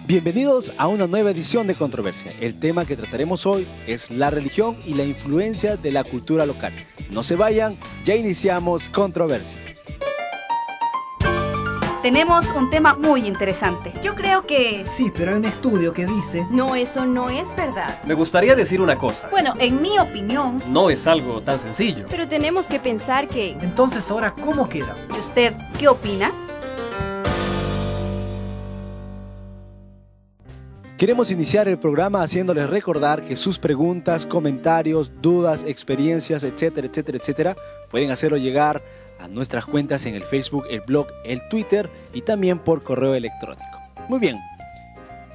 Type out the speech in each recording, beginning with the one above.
Bienvenidos a una nueva edición de Controversia. El tema que trataremos hoy es la religión y la influencia de la cultura local. No se vayan, ya iniciamos Controversia. Tenemos un tema muy interesante. Yo creo que... Sí, pero hay un estudio que dice... No, eso no es verdad. Me gustaría decir una cosa. Bueno, en mi opinión... No es algo tan sencillo. Pero tenemos que pensar que... Entonces, ¿ahora cómo queda? ¿Y usted qué opina? Queremos iniciar el programa haciéndoles recordar que sus preguntas, comentarios, dudas, experiencias, etcétera, etcétera, etcétera, pueden hacerlo llegar a nuestras cuentas en el Facebook, el blog, el Twitter y también por correo electrónico. Muy bien,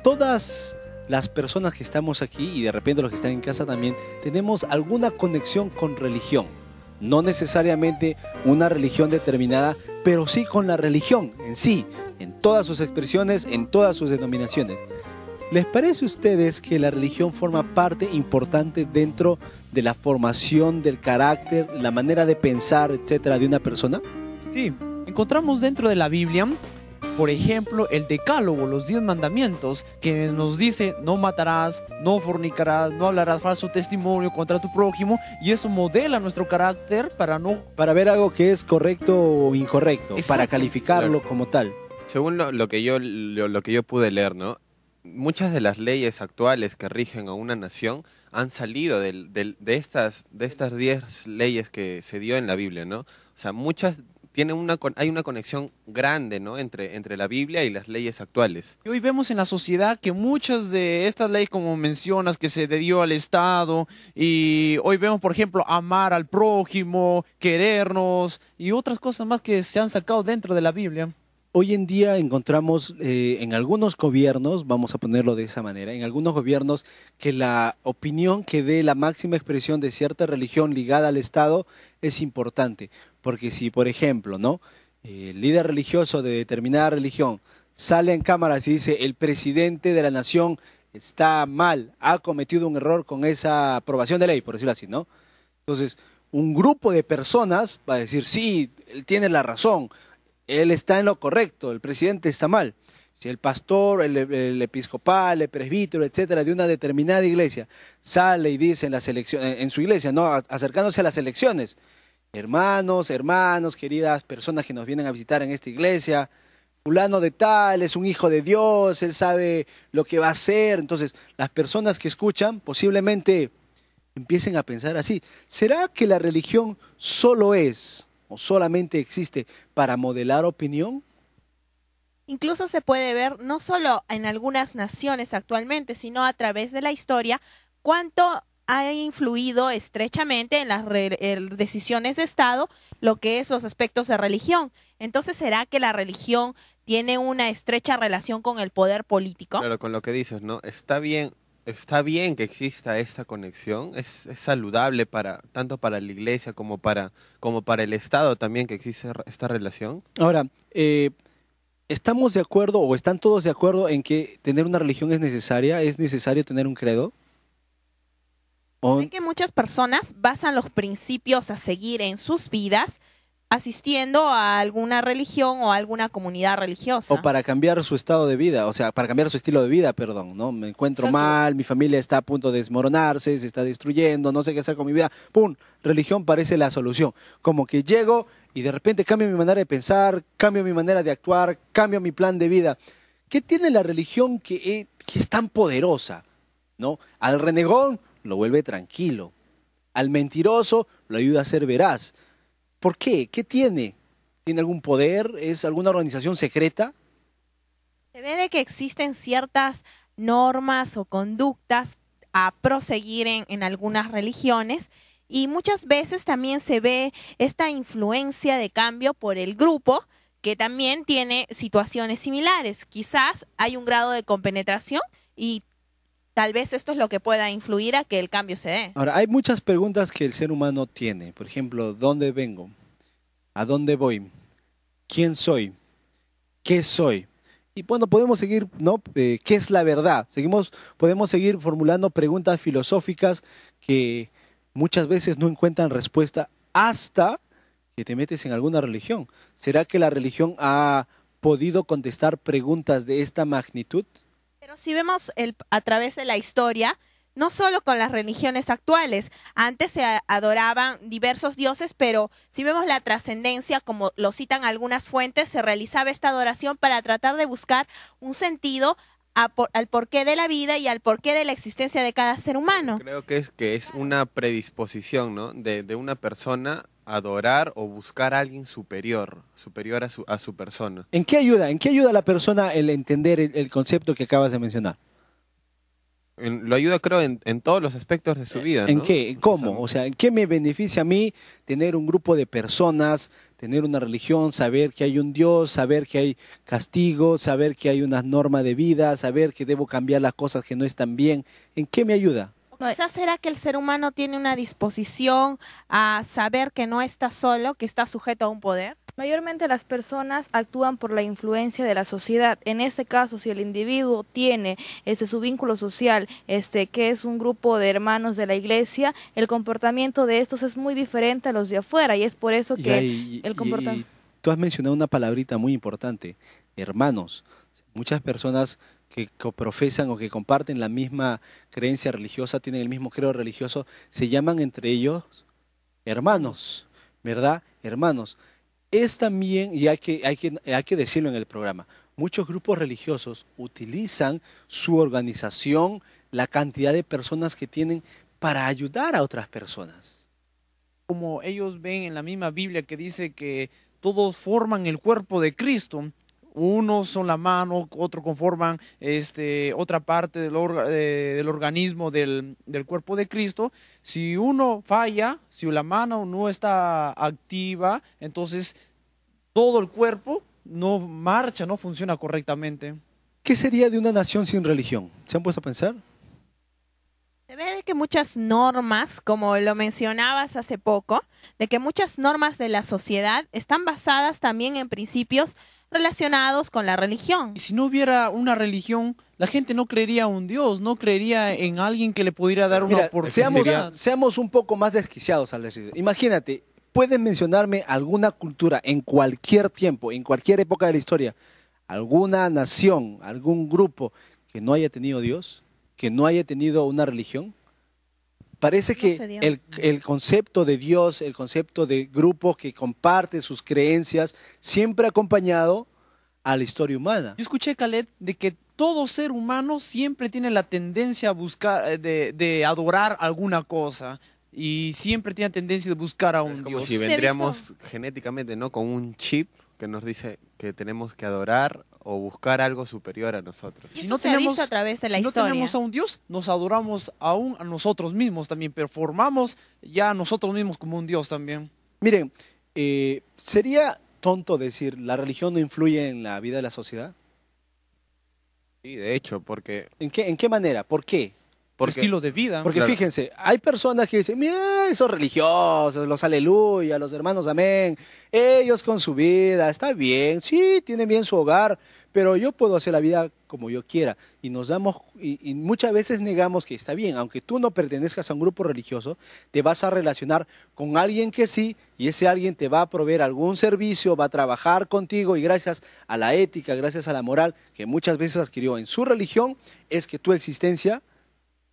todas las personas que estamos aquí y de repente los que están en casa también tenemos alguna conexión con religión. No necesariamente una religión determinada, pero sí con la religión en sí, en todas sus expresiones, en todas sus denominaciones. ¿Les parece a ustedes que la religión forma parte importante dentro de la formación del carácter, la manera de pensar, etcétera, de una persona? Sí, encontramos dentro de la Biblia, por ejemplo, el Decálogo, los 10 mandamientos, que nos dice no matarás, no fornicarás, no hablarás falso testimonio contra tu prójimo, y eso modela nuestro carácter para ver algo que es correcto o incorrecto, Exacto. Para calificarlo como tal. Según lo que yo pude leer, ¿no? Muchas de las leyes actuales que rigen a una nación han salido de estas 10 leyes que se dio en la Biblia, ¿no? O sea, muchas hay una conexión grande, ¿no? entre la Biblia y las leyes actuales. Y hoy vemos en la sociedad que muchas de estas leyes, como mencionas, que se dio al Estado, y hoy vemos, por ejemplo, amar al prójimo, querernos, y otras cosas más que se han sacado dentro de la Biblia. Hoy en día encontramos en algunos gobiernos, vamos a ponerlo de esa manera, en algunos gobiernos que la opinión que dé la máxima expresión de cierta religión ligada al Estado es importante. Porque si, por ejemplo, ¿no? El líder religioso de determinada religión sale en cámaras y dice el presidente de la nación está mal, ha cometido un error con esa aprobación de ley, por decirlo así, ¿no? Entonces, un grupo de personas va a decir, sí, él tiene la razón, él está en lo correcto, el presidente está mal. Si el pastor, el episcopal, el presbítero, etcétera, de una determinada iglesia sale y dice en su iglesia, ¿no? Acercándose a las elecciones, hermanos, queridas personas que nos vienen a visitar en esta iglesia, fulano de tal es un hijo de Dios, él sabe lo que va a hacer. Entonces, las personas que escuchan posiblemente empiecen a pensar así. ¿Será que la religión solo es o solamente existe para modelar opinión? Incluso se puede ver no solo en algunas naciones actualmente, sino a través de la historia, cuánto ha influido estrechamente en las decisiones de Estado lo que es los aspectos de religión. Entonces, ¿será que la religión tiene una estrecha relación con el poder político? Claro, con lo que dices, ¿no? Está bien que exista esta conexión, es saludable tanto para la iglesia como para el Estado también que existe esta relación. Ahora, ¿estamos de acuerdo o están todos de acuerdo en que tener una religión es necesaria? ¿Es necesario tener un credo? Sé que muchas personas basan los principios a seguir en sus vidas asistiendo a alguna religión o a alguna comunidad religiosa. O para cambiar su estado de vida, o sea, para cambiar su estilo de vida, perdón, ¿no? Me encuentro mal, mi familia está a punto de desmoronarse, se está destruyendo, no sé qué hacer con mi vida. ¡Pum! Religión parece la solución. Como que llego y de repente cambio mi manera de pensar, cambio mi manera de actuar, cambio mi plan de vida. ¿Qué tiene la religión que es tan poderosa, ¿no? Al renegón lo vuelve tranquilo, al mentiroso lo ayuda a ser veraz. ¿Por qué? ¿Qué tiene? ¿Tiene algún poder? ¿Es alguna organización secreta? Se ve de que existen ciertas normas o conductas a proseguir en algunas religiones y muchas veces también se ve esta influencia de cambio por el grupo que también tiene situaciones similares. Quizás hay un grado de compenetración y tal vez esto es lo que pueda influir a que el cambio se dé. Ahora, hay muchas preguntas que el ser humano tiene. Por ejemplo, ¿dónde vengo? ¿A dónde voy? ¿Quién soy? ¿Qué soy? Y bueno, podemos seguir, ¿no? ¿Qué es la verdad? Podemos seguir formulando preguntas filosóficas que muchas veces no encuentran respuesta hasta que te metes en alguna religión. ¿Será que la religión ha podido contestar preguntas de esta magnitud? Pero si vemos a través de la historia, no solo con las religiones actuales, antes se adoraban diversos dioses, pero si vemos la trascendencia, como lo citan algunas fuentes, se realizaba esta adoración para tratar de buscar un sentido al porqué de la vida y al porqué de la existencia de cada ser humano. Creo que es una predisposición, ¿no? de una persona adorar o buscar a alguien superior a su persona. ¿En qué ayuda? ¿En qué ayuda a la persona el entender el concepto que acabas de mencionar? Lo ayuda, creo, en todos los aspectos de su vida, ¿no? ¿En qué? ¿Cómo? O sea, ¿en qué me beneficia a mí tener un grupo de personas, tener una religión, saber que hay un Dios, saber que hay castigo, saber que hay una norma de vida, saber que debo cambiar las cosas que no están bien? ¿En qué me ayuda? Quizás será que el ser humano tiene una disposición a saber que no está solo, que está sujeto a un poder. Mayormente las personas actúan por la influencia de la sociedad. En este caso, si el individuo tiene su vínculo social, que es un grupo de hermanos de la iglesia, el comportamiento de estos es muy diferente a los de afuera y es por eso que el comportamiento... Tú has mencionado una palabrita muy importante, hermanos. Muchas personas que profesan o que comparten la misma creencia religiosa, tienen el mismo credo religioso, se llaman entre ellos hermanos, ¿verdad? Hermanos. Es también, y hay que decirlo en el programa, muchos grupos religiosos utilizan su organización, la cantidad de personas que tienen para ayudar a otras personas. Como ellos ven en la misma Biblia que dice que todos forman el cuerpo de Cristo, unos son la mano, otros conforman otra parte del organismo del cuerpo de Cristo. Si uno falla, si la mano no está activa, entonces todo el cuerpo no marcha, no funciona correctamente. ¿Qué sería de una nación sin religión? ¿Se han puesto a pensar? Se ve de que muchas normas, como lo mencionabas hace poco, de que muchas normas de la sociedad están basadas también en principios relacionados con la religión. Y si no hubiera una religión, la gente no creería en un Dios, no creería en alguien que le pudiera dar una oportunidad. Seamos un poco más desquiciados al decir. Imagínate, ¿puedes mencionarme alguna cultura en cualquier tiempo, en cualquier época de la historia, alguna nación, algún grupo que no haya tenido Dios, que no haya tenido una religión? Parece que el concepto de Dios, el concepto de grupo que comparte sus creencias, siempre ha acompañado a la historia humana. Yo escuché, Khaled, de que todo ser humano siempre tiene la tendencia a buscar, de adorar alguna cosa. Y siempre tiene tendencia de buscar a un Dios. Como si vendríamos genéticamente, ¿no? Con un chip que nos dice que tenemos que adorar o buscar algo superior a nosotros. Si no tenemos, a través de la historia. No tenemos a un Dios, nos adoramos aún a nosotros mismos también, pero formamos ya a nosotros mismos como un Dios también. Miren, ¿sería tonto decir la religión no influye en la vida de la sociedad? Sí, de hecho, porque... ¿En qué manera? ¿Por qué? Estilo de vida. Porque claro, fíjense, hay personas que dicen, mira, esos religiosos, los aleluya, los hermanos amén, ellos con su vida, está bien, sí, tienen bien su hogar, pero yo puedo hacer la vida como yo quiera. Y y muchas veces negamos que está bien, aunque tú no pertenezcas a un grupo religioso, te vas a relacionar con alguien que sí, y ese alguien te va a proveer algún servicio, va a trabajar contigo, y gracias a la ética, gracias a la moral que muchas veces adquirió en su religión, es que tu existencia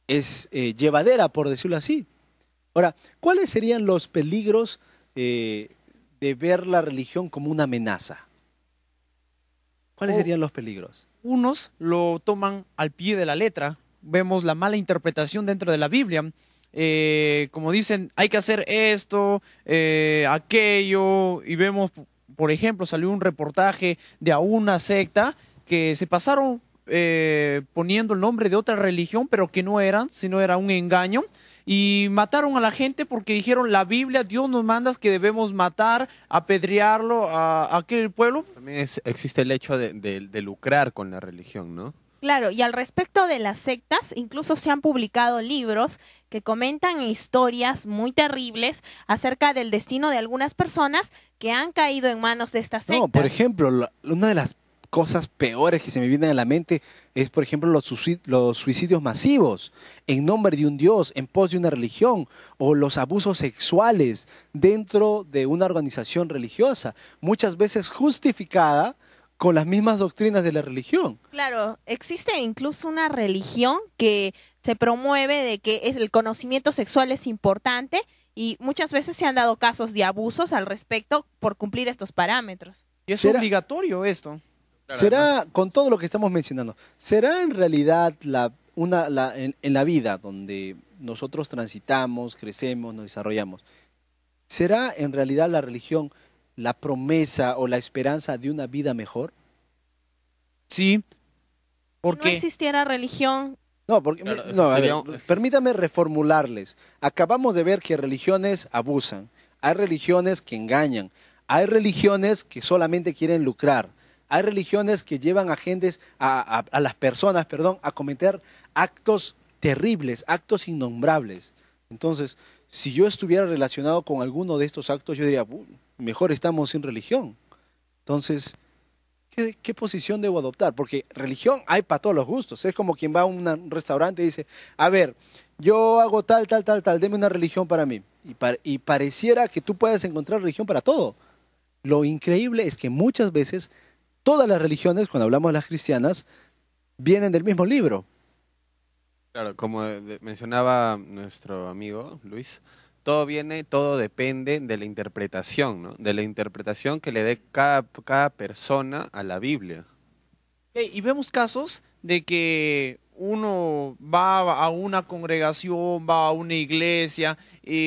es llevadera, por decirlo así. Ahora, ¿cuáles serían los peligros de ver la religión como una amenaza? ¿Cuáles serían los peligros? Unos lo toman al pie de la letra. Vemos la mala interpretación dentro de la Biblia. Como dicen, hay que hacer esto, aquello, y vemos, por ejemplo, salió un reportaje de una secta que se pasaron poniendo el nombre de otra religión, pero que no eran, sino era un engaño, y mataron a la gente porque dijeron, la Biblia, Dios nos manda que debemos matar, apedrearlo a aquel pueblo. También existe el hecho de lucrar con la religión, ¿no? Claro, y al respecto de las sectas, incluso se han publicado libros que comentan historias muy terribles acerca del destino de algunas personas que han caído en manos de estas sectas. No, por ejemplo, una de las cosas peores que se me vienen a la mente es, por ejemplo, los suicidios masivos en nombre de un Dios, en pos de una religión, o los abusos sexuales dentro de una organización religiosa, muchas veces justificada con las mismas doctrinas de la religión. Claro, existe incluso una religión que se promueve de que el conocimiento sexual es importante y muchas veces se han dado casos de abusos al respecto por cumplir estos parámetros. Y es ¿Será- obligatorio esto. Claro, ¿Será, con todo lo que estamos mencionando, será en realidad en la vida donde nosotros transitamos, crecemos, nos desarrollamos, será en realidad la religión la promesa o la esperanza de una vida mejor? Sí, Si no porque existiera religión, No, porque Claro, no, a ver, sería- permítame reformularles. Acabamos de ver que religiones abusan, hay religiones que engañan, hay religiones que solamente quieren lucrar, hay religiones que llevan a las personas, perdón, a cometer actos terribles, actos innombrables. Entonces, si yo estuviera relacionado con alguno de estos actos, yo diría, mejor estamos sin religión. Entonces, ¿qué posición debo adoptar? Porque religión hay para todos los gustos. Es como quien va a un restaurante y dice, a ver, yo hago tal, deme una religión para mí. Y pareciera que tú puedes encontrar religión para todo. Lo increíble es que muchas veces todas las religiones, cuando hablamos de las cristianas, vienen del mismo libro. Claro, como mencionaba nuestro amigo Luis, todo depende de la interpretación, ¿no? De la interpretación que le dé cada persona a la Biblia. y vemos casos de que uno va a una congregación, va a una iglesia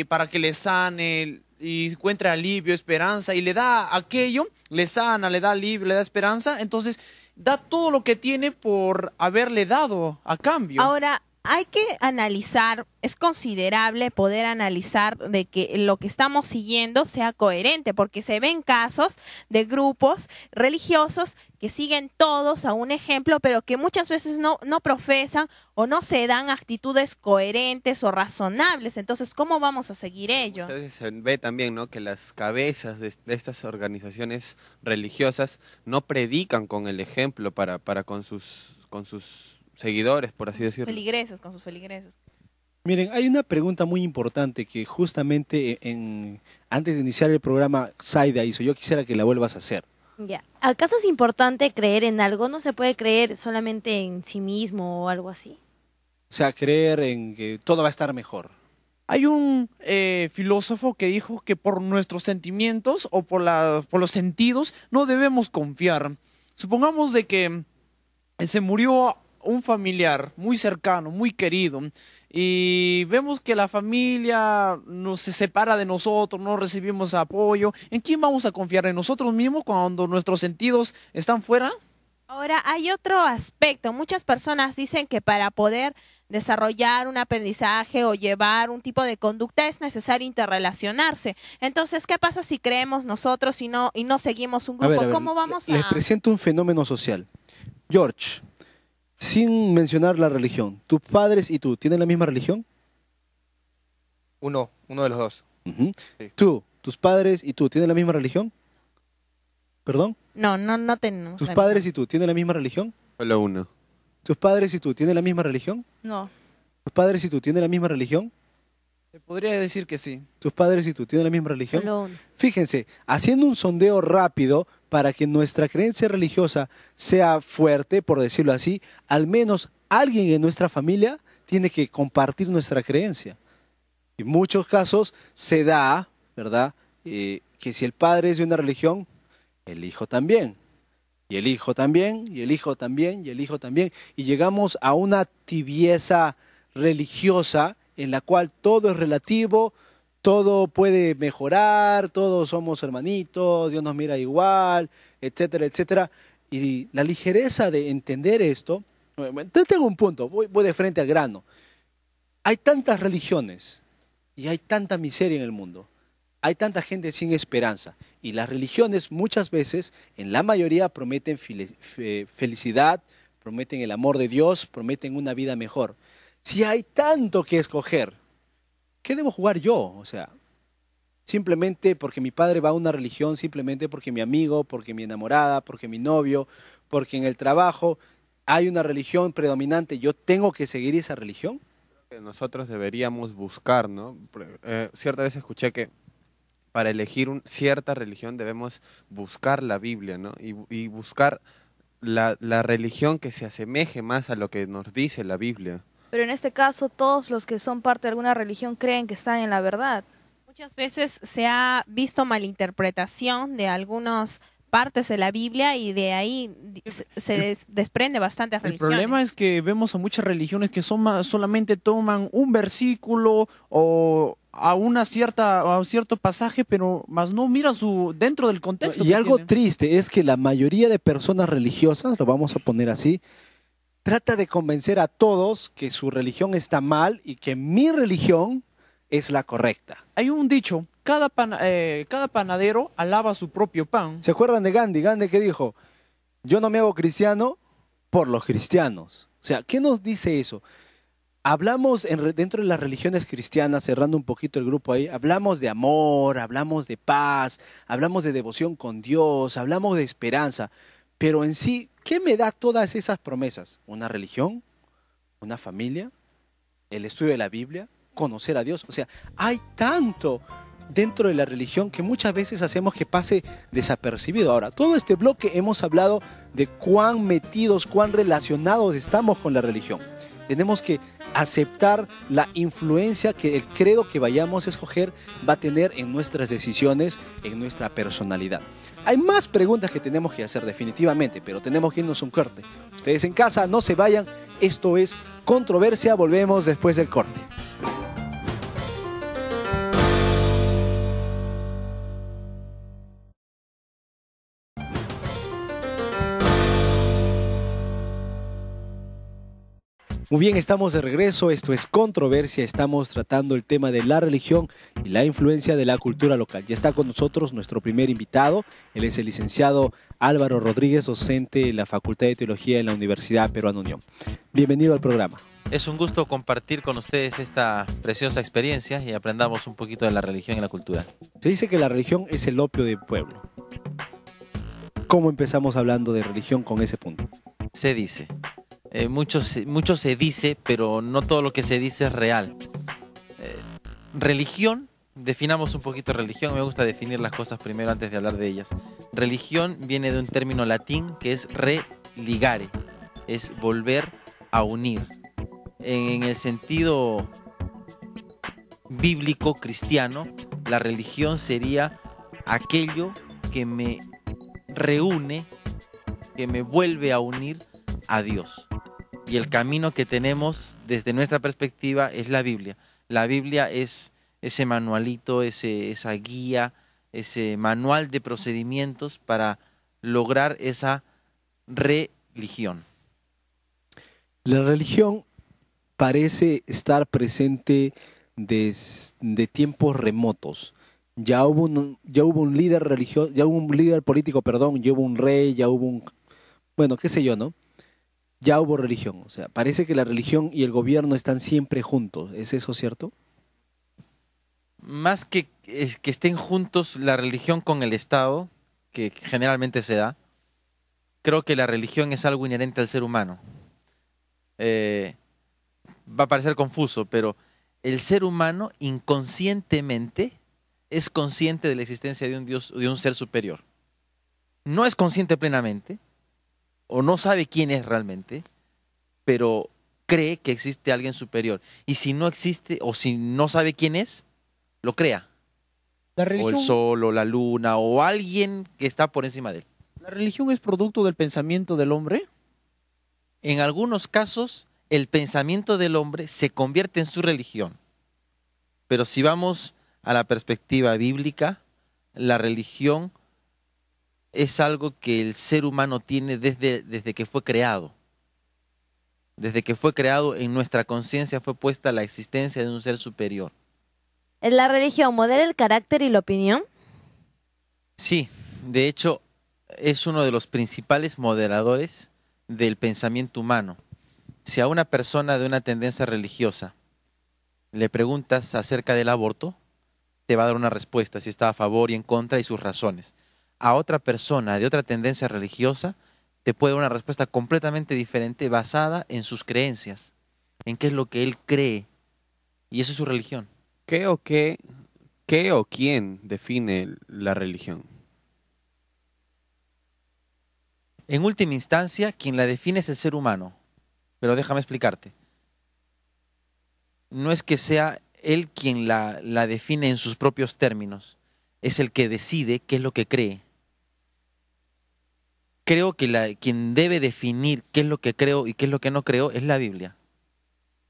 para que le sane y encuentre alivio, esperanza, y le da aquello, le sana, le da alivio, le da esperanza, entonces da todo lo que tiene por haberle dado a cambio. ahora hay que analizar, es considerable poder analizar de que lo que estamos siguiendo sea coherente, porque se ven casos de grupos religiosos que siguen todos a un ejemplo, pero que muchas veces no profesan o no se dan actitudes coherentes o razonables. Entonces, ¿cómo vamos a seguir ello? Muchas veces se ve también, ¿no?, que las cabezas de estas organizaciones religiosas no predican con el ejemplo para con sus seguidores, por así decirlo. Feligreses, con sus feligreses. Miren, hay una pregunta muy importante que justamente antes de iniciar el programa Zaida hizo. Yo quisiera que la vuelvas a hacer. Ya. ¿Acaso es importante creer en algo? ¿No se puede creer solamente en sí mismo o algo así? O sea, creer en que todo va a estar mejor. Hay un filósofo que dijo que por nuestros sentimientos o por los sentidos no debemos confiar. Supongamos de que se murió un familiar muy cercano, muy querido, y vemos que la familia se separa de nosotros, no recibimos apoyo. ¿En quién vamos a confiar? ¿En nosotros mismos cuando nuestros sentidos están fuera? Ahora, hay otro aspecto. Muchas personas dicen que para poder desarrollar un aprendizaje o llevar un tipo de conducta es necesario interrelacionarse. Entonces, ¿qué pasa si creemos nosotros y no seguimos un grupo? A ver, ¿Cómo vamos les a...? presento un fenómeno social. George, sin mencionar la religión, ¿tus padres y tú tienen la misma religión? Uno de los dos. Ujú. Sí. ¿Tú, tus padres y tú tienen la misma religión? ¿Perdón? No tenemos. ¿Tus religión. padres y tú tienen la misma religión? Solo uno. ¿Tus padres y tú tienen la misma religión? No. ¿Tus padres y tú tienen la misma religión? Se podría decir que sí. ¿Tus padres y tú tienen la misma religión? Solo uno. Fíjense, haciendo un sondeo rápido para que nuestra creencia religiosa sea fuerte, por decirlo así, al menos alguien en nuestra familia tiene que compartir nuestra creencia. En muchos casos se da, ¿verdad?, que si el padre es de una religión, el hijo también, y el hijo también, y el hijo también, y el hijo también, y llegamos a una tibieza religiosa en la cual todo es relativo, todo puede mejorar, todos somos hermanitos, Dios nos mira igual, etcétera, etcétera. Y la ligereza de entender esto, tengo un punto, voy de frente al grano. Hay tantas religiones y hay tanta miseria en el mundo, hay tanta gente sin esperanza, y las religiones muchas veces, en la mayoría, prometen felicidad, prometen el amor de Dios, prometen una vida mejor. Si hay tanto que escoger, ¿qué debo jugar yo? O sea, simplemente porque mi padre va a una religión, simplemente porque mi amigo, porque mi enamorada, porque mi novio, porque en el trabajo hay una religión predominante, ¿yo tengo que seguir esa religión? Nosotros deberíamos buscar, ¿no? Cierta vez escuché que para elegir cierta religión debemos buscar la Biblia, ¿no? Y buscar la religión que se asemeje más a lo que nos dice la Biblia. Pero en este caso, todos los que son parte de alguna religión creen que están en la verdad. Muchas veces se ha visto malinterpretación de algunas partes de la Biblia y de ahí se desprende bastantes El religiones. problema es que vemos a muchas religiones que solamente toman un versículo o a un cierto pasaje, pero más no miran dentro del contexto. Y que algo tiene. triste es que la mayoría de personas religiosas, lo vamos a poner así, trata de convencer a todos que su religión está mal y que mi religión es la correcta. Hay un dicho, cada panadero alaba su propio pan. ¿Se acuerdan de Gandhi? Gandhi que dijo, yo no me hago cristiano por los cristianos. O sea, ¿qué nos dice eso? Hablamos dentro de las religiones cristianas, cerrando un poquito el grupo ahí, hablamos de amor, hablamos de paz, hablamos de devoción con Dios, hablamos de esperanza, pero en sí, ¿qué me da todas esas promesas? ¿Una religión? ¿Una familia? ¿El estudio de la Biblia? ¿Conocer a Dios? O sea, hay tanto dentro de la religión que muchas veces hacemos que pase desapercibido. Ahora, todo este bloque hemos hablado de cuán metidos, cuán relacionados estamos con la religión. Tenemos que aceptar la influencia que el credo que vayamos a escoger va a tener en nuestras decisiones, en nuestra personalidad. Hay más preguntas que tenemos que hacer definitivamente, pero tenemos que irnos a un corte. Ustedes en casa, no se vayan. Esto es Controversia. Volvemos después del corte. Muy bien, estamos de regreso, esto es Controversia, estamos tratando el tema de la religión y la influencia de la cultura local. Ya está con nosotros nuestro primer invitado, él es el licenciado Álvaro Rodríguez, docente en la Facultad de Teología en la Universidad Peruana Unión. Bienvenido al programa. Es un gusto compartir con ustedes esta preciosa experiencia y aprendamos un poquito de la religión y la cultura. Se dice que la religión es el opio del pueblo. ¿Cómo empezamos hablando de religión con ese punto? Se dice. Mucho se dice, pero no todo lo que se dice es real. Religión, definamos un poquito religión, me gusta definir las cosas primero antes de hablar de ellas. Religión viene de un término latín que es religare, es volver a unir. En el sentido bíblico cristiano, la religión sería aquello que me reúne, que me vuelve a unir a Dios. Y el camino que tenemos desde nuestra perspectiva es la Biblia. La Biblia es ese manualito, esa guía, ese manual de procedimientos para lograr esa religión. La religión parece estar presente desde tiempos remotos. Ya hubo un líder religioso, ya hubo un líder político, perdón, ya hubo un rey, ya hubo un, bueno, qué sé yo, ¿no? Ya hubo religión, o sea, parece que la religión y el gobierno están siempre juntos, ¿es eso cierto? Más que estén juntos la religión con el Estado, que generalmente se da, creo que la religión es algo inherente al ser humano. Va a parecer confuso, pero el ser humano inconscientemente es consciente de la existencia de un Dios, de un ser superior. No es consciente plenamente, o no sabe quién es realmente, pero cree que existe alguien superior. Y si no existe, o si no sabe quién es, lo crea. La religión, o el sol, o la luna, o alguien que está por encima de él. ¿La religión es producto del pensamiento del hombre? En algunos casos, el pensamiento del hombre se convierte en su religión. Pero si vamos a la perspectiva bíblica, la religión es algo que el ser humano tiene desde que fue creado. Desde que fue creado, en nuestra conciencia fue puesta la existencia de un ser superior. ¿La religión modela el carácter y la opinión? Sí, de hecho, es uno de los principales moderadores del pensamiento humano. Si a una persona de una tendencia religiosa le preguntas acerca del aborto, te va a dar una respuesta, si está a favor y en contra y sus razones. A otra persona de otra tendencia religiosa te puede dar una respuesta completamente diferente basada en sus creencias, en qué es lo que él cree, y eso es su religión. Creo que ¿Qué o quién define la religión? En última instancia, quien la define es el ser humano. Pero déjame explicarte. No es que sea él quien la define en sus propios términos. Es el que decide qué es lo que cree. Creo que quien debe definir qué es lo que creo y qué es lo que no creo es la Biblia.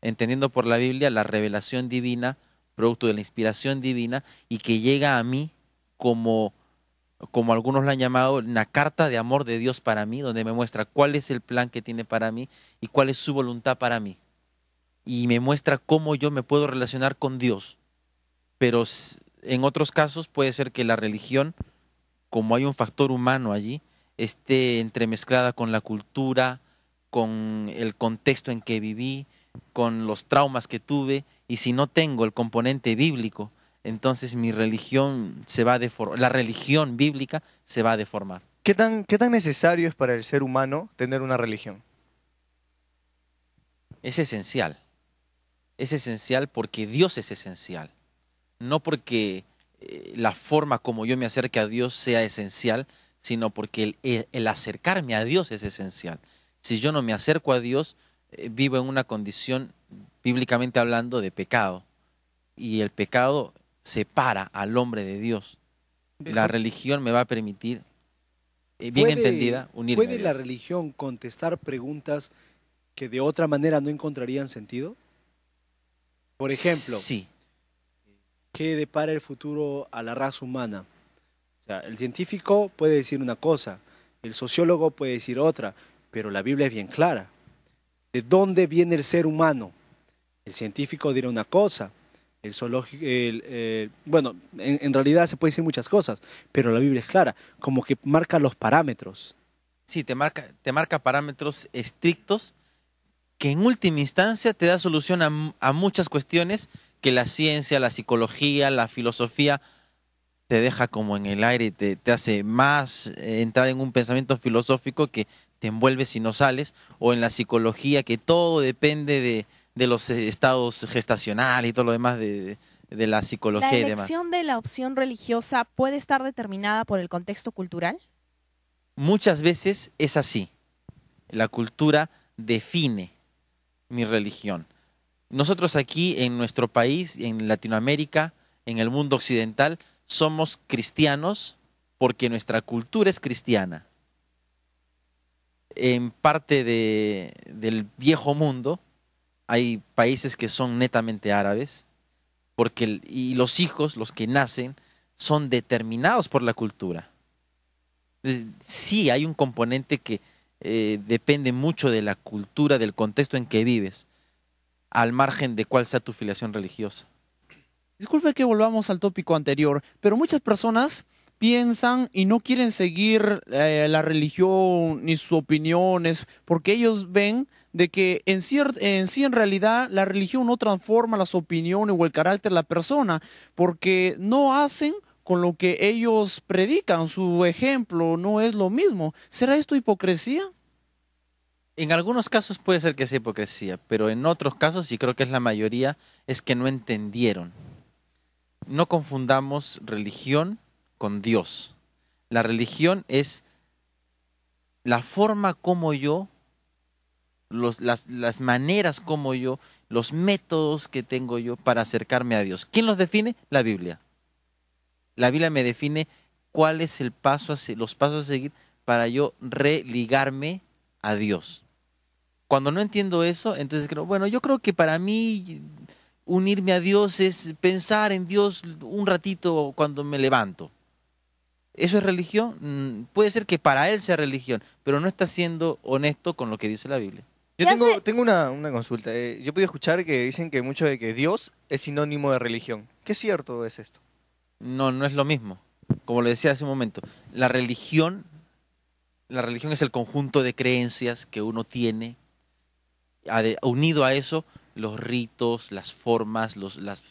Entendiendo por la Biblia la revelación divina, producto de la inspiración divina, y que llega a mí como algunos lo han llamado, una carta de amor de Dios para mí, donde me muestra cuál es el plan que tiene para mí y cuál es su voluntad para mí. Y me muestra cómo yo me puedo relacionar con Dios. Pero en otros casos puede ser que la religión, como hay un factor humano allí, esté entremezclada con la cultura, con el contexto en que viví, con los traumas que tuve, y si no tengo el componente bíblico, entonces mi religión se va a deformar, la religión bíblica se va a deformar. ¿Qué tan necesario es para el ser humano tener una religión? Es esencial. Es esencial porque Dios es esencial. No porque la forma como yo me acerque a Dios sea esencial, sino porque el acercarme a Dios es esencial. Si yo no me acerco a Dios, vivo en una condición, bíblicamente hablando, de pecado. Y el pecado separa al hombre de Dios. La religión me va a permitir, bien entendida, unirme a ¿Puede Dios. la religión contestar preguntas que de otra manera no encontrarían sentido? Por ejemplo, sí. ¿Qué depara el futuro a la raza humana? O sea, el científico puede decir una cosa, el sociólogo puede decir otra, pero la Biblia es bien clara. ¿De dónde viene el ser humano? El científico dirá una cosa, el zoológico, bueno, en realidad se puede decir muchas cosas, pero la Biblia es clara, como que marca los parámetros. Sí, te marca parámetros estrictos que en última instancia te da solución a muchas cuestiones que la ciencia, la psicología, la filosofía te deja como en el aire, te hace más entrar en un pensamiento filosófico que te envuelve si no sales, o en la psicología que todo depende de los estados gestacionales y todo lo demás de la psicología y demás. ¿La elección de la opción religiosa puede estar determinada por el contexto cultural? Muchas veces es así. La cultura define mi religión. Nosotros aquí en nuestro país, en Latinoamérica, en el mundo occidental, somos cristianos porque nuestra cultura es cristiana. En parte del viejo mundo hay países que son netamente árabes, y los hijos, los que nacen, son determinados por la cultura. Sí, hay un componente que depende mucho de la cultura, del contexto en que vives, al margen de cuál sea tu filiación religiosa. Disculpe que volvamos al tópico anterior, pero muchas personas piensan y no quieren seguir la religión ni sus opiniones, porque ellos ven de que en sí en realidad la religión no transforma las opiniones o el carácter de la persona, porque no hacen con lo que ellos predican, su ejemplo no es lo mismo. ¿Será esto hipocresía? En algunos casos puede ser que sea hipocresía, pero en otros casos, y creo que es la mayoría, es que no entendieron. No confundamos religión con Dios. La religión es la forma como yo, las maneras como yo, los métodos que tengo yo para acercarme a Dios. ¿Quién los define? La Biblia. La Biblia me define cuál es los pasos a seguir para yo religarme a Dios. Cuando no entiendo eso, entonces creo, bueno, yo creo que para mí unirme a Dios es pensar en Dios un ratito cuando me levanto. ¿Eso es religión? Puede ser que para él sea religión, pero no está siendo honesto con lo que dice la Biblia. Yo tengo una consulta. Yo he podido escuchar que dicen que mucho de que Dios es sinónimo de religión. ¿Qué cierto es esto? No, no es lo mismo. Como le decía hace un momento, la religión es el conjunto de creencias que uno tiene. Unido a eso, los ritos, las formas, las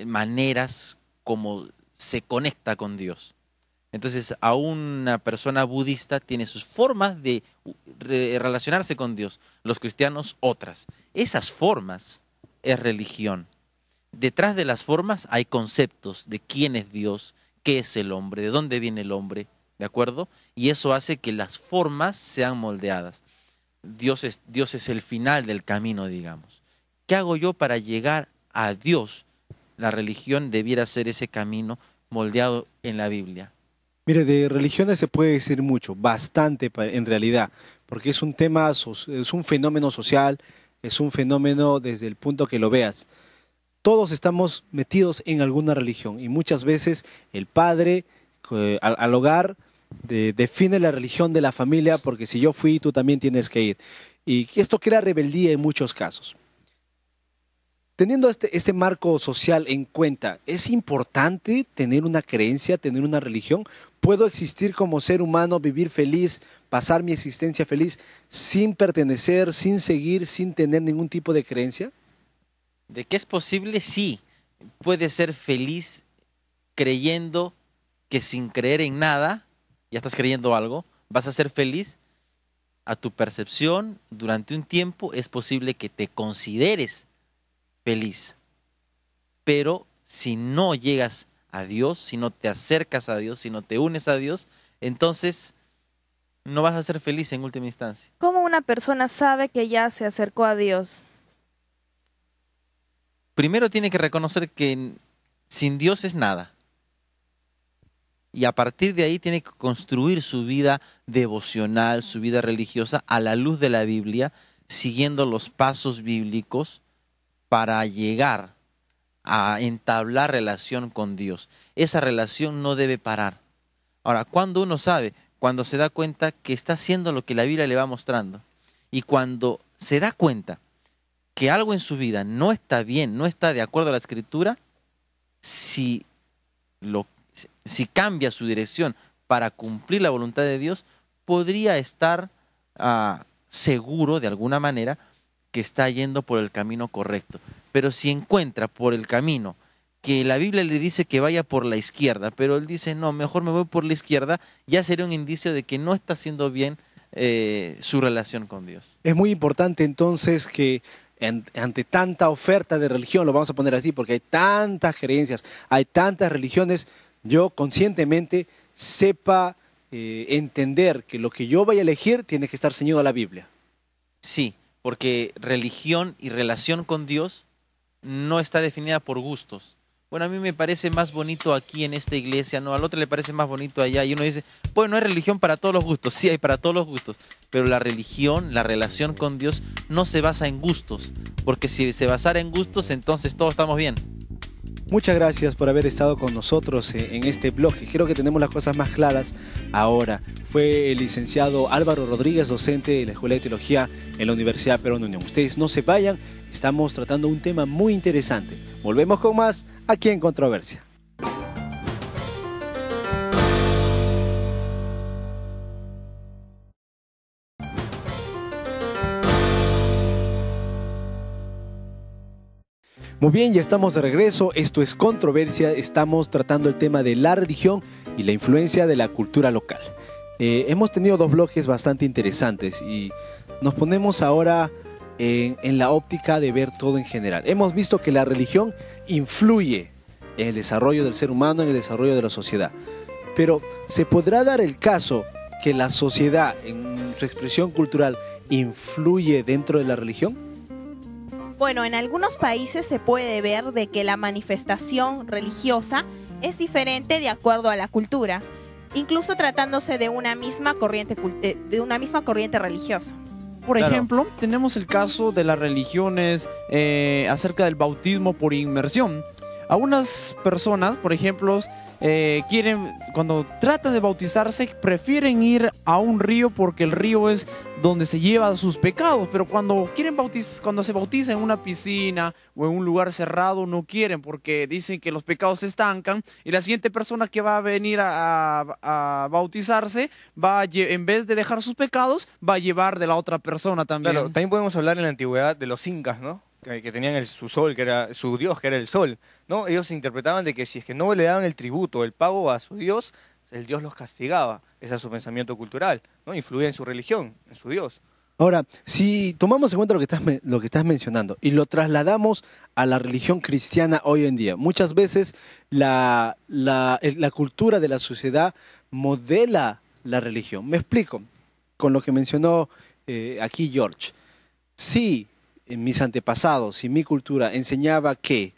maneras como se conecta con Dios. Entonces, a una persona budista tiene sus formas de relacionarse con Dios, los cristianos otras. Esas formas es religión. detrás de las formas hay conceptos de quién es Dios, qué es el hombre, de dónde viene el hombre, ¿de acuerdo? Y eso hace que las formas sean moldeadas. Dios es el final del camino, digamos. ¿Qué hago yo para llegar a Dios? La religión debiera ser ese camino moldeado en la Biblia. Mire, de religiones se puede decir mucho, bastante en realidad, porque es un tema, es un fenómeno social, es un fenómeno desde el punto que lo veas. Todos estamos metidos en alguna religión y muchas veces el padre al hogar define la religión de la familia, porque si yo fui, tú también tienes que ir. Y esto crea rebeldía en muchos casos. Teniendo este marco social en cuenta, ¿es importante tener una creencia, tener una religión? ¿Puedo existir como ser humano, vivir feliz, pasar mi existencia feliz sin pertenecer, sin seguir, sin tener ningún tipo de creencia? ¿De qué es posible? Sí. Puedes ser feliz creyendo que sin creer en nada, ya estás creyendo algo, vas a ser feliz. A tu percepción, durante un tiempo, es posible que te consideres feliz. Pero si no llegas a Dios, si no te acercas a Dios, si no te unes a Dios, entonces no vas a ser feliz en última instancia. ¿Cómo una persona sabe que ya se acercó a Dios? Primero tiene que reconocer que sin Dios es nada. Y a partir de ahí tiene que construir su vida devocional, su vida religiosa, a la luz de la Biblia, siguiendo los pasos bíblicos para llegar a entablar relación con Dios. Esa relación no debe parar. Ahora, ¿cuándo uno sabe? Cuando se da cuenta que está haciendo lo que la Biblia le va mostrando. Y cuando se da cuenta que algo en su vida no está bien, no está de acuerdo a la Escritura, si cambia su dirección para cumplir la voluntad de Dios, podría estar seguro de alguna manera que está yendo por el camino correcto. Pero si encuentra por el camino que la Biblia le dice que vaya por la izquierda, pero él dice, no, mejor me voy por la izquierda, ya sería un indicio de que no está haciendo bien su relación con Dios. Es muy importante entonces que ante tanta oferta de religión, lo vamos a poner así, porque hay tantas creencias, hay tantas religiones, yo conscientemente sepa entender que lo que yo vaya a elegir tiene que estar ceñido a la Biblia. Sí, porque religión y relación con Dios no está definida por gustos. Bueno, a mí me parece más bonito aquí en esta iglesia, no, al otro le parece más bonito allá, y uno dice, bueno, no hay religión para todos los gustos, sí hay para todos los gustos, pero la religión, la relación con Dios no se basa en gustos, porque si se basara en gustos, entonces todos estamos bien. Muchas gracias por haber estado con nosotros en este blog. Creo que tenemos las cosas más claras ahora. Fue el licenciado Álvaro Rodríguez, docente de la Escuela de Teología en la Universidad Perón Unión. Ustedes no se vayan, estamos tratando un tema muy interesante. Volvemos con más aquí en Controversia. Muy bien, ya estamos de regreso. Esto es Controversia. Estamos tratando el tema de la religión y la influencia de la cultura local. Hemos tenido dos bloques bastante interesantes y nos ponemos ahora en la óptica de ver todo en general. Hemos visto que la religión influye en el desarrollo del ser humano, en el desarrollo de la sociedad. Pero, ¿se podrá dar el caso que la sociedad, en su expresión cultural, influye dentro de la religión? Bueno, en algunos países se puede ver de que la manifestación religiosa es diferente de acuerdo a la cultura, incluso tratándose de una misma corriente religiosa. Por ejemplo, tenemos el caso de las religiones acerca del bautismo por inmersión. Algunas personas, por ejemplo, cuando tratan de bautizarse, prefieren ir a un río porque el río es donde se lleva sus pecados, pero cuando se bautizan en una piscina o en un lugar cerrado, no quieren porque dicen que los pecados se estancan y la siguiente persona que va a venir a bautizarse, en vez de dejar sus pecados, va a llevar de la otra persona también. Claro, también podemos hablar en la antigüedad de los incas, ¿no? Que tenían su sol, que era su dios, que era el sol, ¿no? Ellos interpretaban de que si es que no le daban el tributo, el pago a su dios, el dios los castigaba. Ese era su pensamiento cultural, ¿no? Influía en su religión, en su dios. Ahora, si tomamos en cuenta lo que estás mencionando y lo trasladamos a la religión cristiana hoy en día, muchas veces la cultura de la sociedad modela la religión. Me explico con lo que mencionó aquí George. Si en mis antepasados, si mi cultura enseñaba que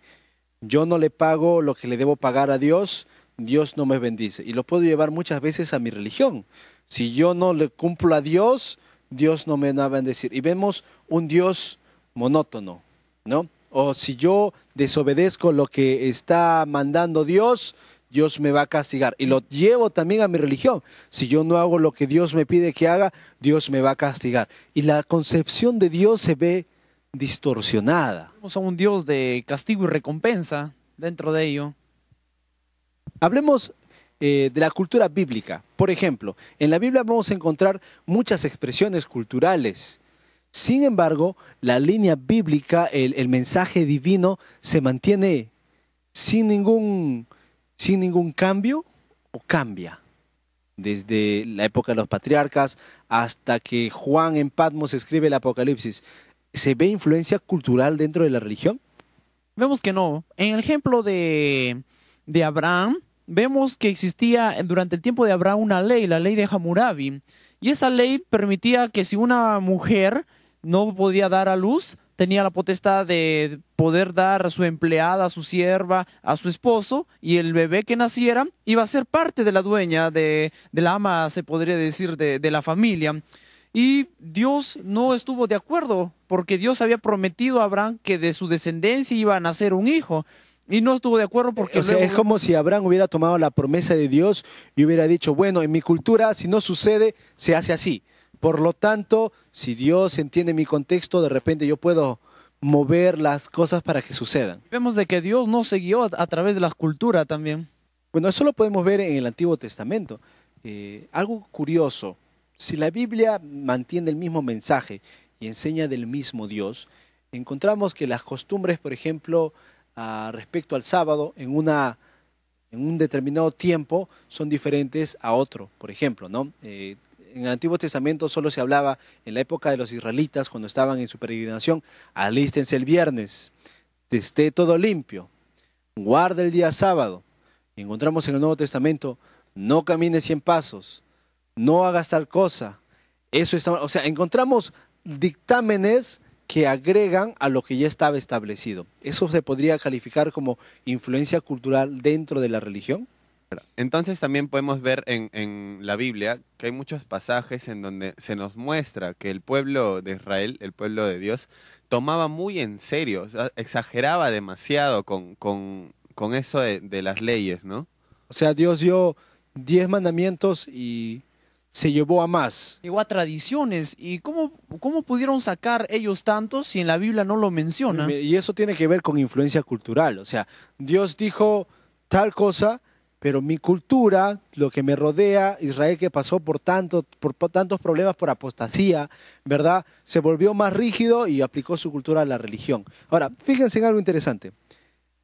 yo no le pago lo que le debo pagar a Dios, Dios no me bendice. Y lo puedo llevar muchas veces a mi religión. Si yo no le cumplo a Dios, Dios no me va a bendecir. Y vemos un Dios monótono, ¿no? O si yo desobedezco lo que está mandando Dios, Dios me va a castigar. Y lo llevo también a mi religión. Si yo no hago lo que Dios me pide que haga, Dios me va a castigar. Y la concepción de Dios se ve distorsionada. Vamos a un Dios de castigo y recompensa dentro de ello. Hablemos de la cultura bíblica. Por ejemplo, en la Biblia vamos a encontrar muchas expresiones culturales. Sin embargo, la línea bíblica, el mensaje divino, se mantiene sin ningún cambio o cambia. Desde la época de los patriarcas hasta que Juan en Patmos escribe el Apocalipsis. ¿Se ve influencia cultural dentro de la religión? Vemos que no. En el ejemplo de Abraham, vemos que existía durante el tiempo de Abraham una ley, la ley de Hammurabi. Y esa ley permitía que si una mujer no podía dar a luz, tenía la potestad de poder dar a su empleada, a su sierva, a su esposo, y el bebé que naciera iba a ser parte de la dueña, de la ama, se podría decir, de la familia. Y Dios no estuvo de acuerdo, porque Dios había prometido a Abraham que de su descendencia iba a nacer un hijo. Y no estuvo de acuerdo porque... O sea, es como si Abraham hubiera tomado la promesa de Dios y hubiera dicho, bueno, en mi cultura, si no sucede, se hace así. Por lo tanto, si Dios entiende mi contexto, de repente yo puedo mover las cosas para que sucedan. Vemos de que Dios no se guió a través de la cultura también. Bueno, eso lo podemos ver en el Antiguo Testamento. Algo curioso, si la Biblia mantiene el mismo mensaje y enseña del mismo Dios, encontramos que las costumbres, por ejemplo, respecto al sábado, en un determinado tiempo, son diferentes a otro. Por ejemplo, ¿no? En el Antiguo Testamento solo se hablaba en la época de los israelitas, cuando estaban en su peregrinación, alístense el viernes, esté todo limpio, guarda el día sábado. Y encontramos en el Nuevo Testamento, no camines 100 pasos, no hagas tal cosa. Eso está, o sea, encontramos dictámenes que agregan a lo que ya estaba establecido. ¿Eso se podría calificar como influencia cultural dentro de la religión? Entonces también podemos ver en la Biblia que hay muchos pasajes en donde se nos muestra que el pueblo de Israel, el pueblo de Dios, tomaba muy en serio, o sea, exageraba demasiado con eso de las leyes, ¿no? O sea, Dios dio 10 mandamientos y se llevó a más. Llegó a tradiciones. ¿Y cómo pudieron sacar ellos tantos si en la Biblia no lo menciona? Y eso tiene que ver con influencia cultural. O sea, Dios dijo tal cosa, pero mi cultura, lo que me rodea, Israel que pasó por tantos problemas por apostasía, ¿verdad? Se volvió más rígido y aplicó su cultura a la religión. Ahora, fíjense en algo interesante.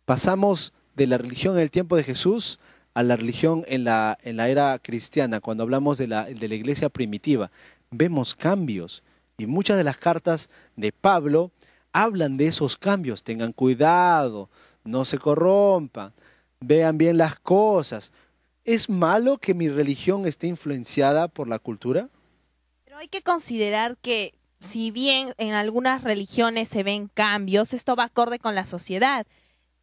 Pasamos de la religión en el tiempo de Jesús a la religión en la era cristiana. Cuando hablamos de la iglesia primitiva, vemos cambios. Y muchas de las cartas de Pablo hablan de esos cambios. Tengan cuidado, no se corrompan. Vean bien las cosas. ¿Es malo que mi religión esté influenciada por la cultura? Pero hay que considerar que si bien en algunas religiones se ven cambios, esto va acorde con la sociedad.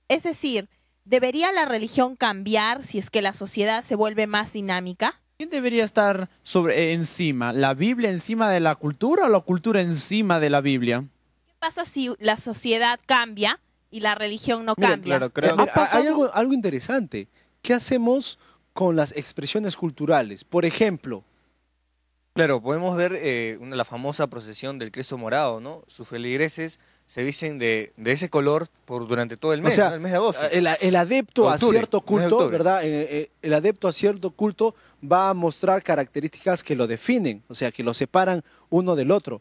Es decir, ¿debería la religión cambiar si es que la sociedad se vuelve más dinámica? ¿Quién debería estar encima? ¿La Biblia encima de la cultura o la cultura encima de la Biblia? ¿Qué pasa si la sociedad cambia y la religión no cambia? Claro, hay algo interesante. ¿Qué hacemos con las expresiones culturales? Por ejemplo, claro, podemos ver la famosa procesión del Cristo morado, ¿no? Sus feligreses se visten de ese color durante todo el mes, o sea, ¿no? El mes de agosto. El adepto a cierto culto, ¿verdad? El adepto a cierto culto va a mostrar características que lo definen, o sea, que lo separan uno del otro.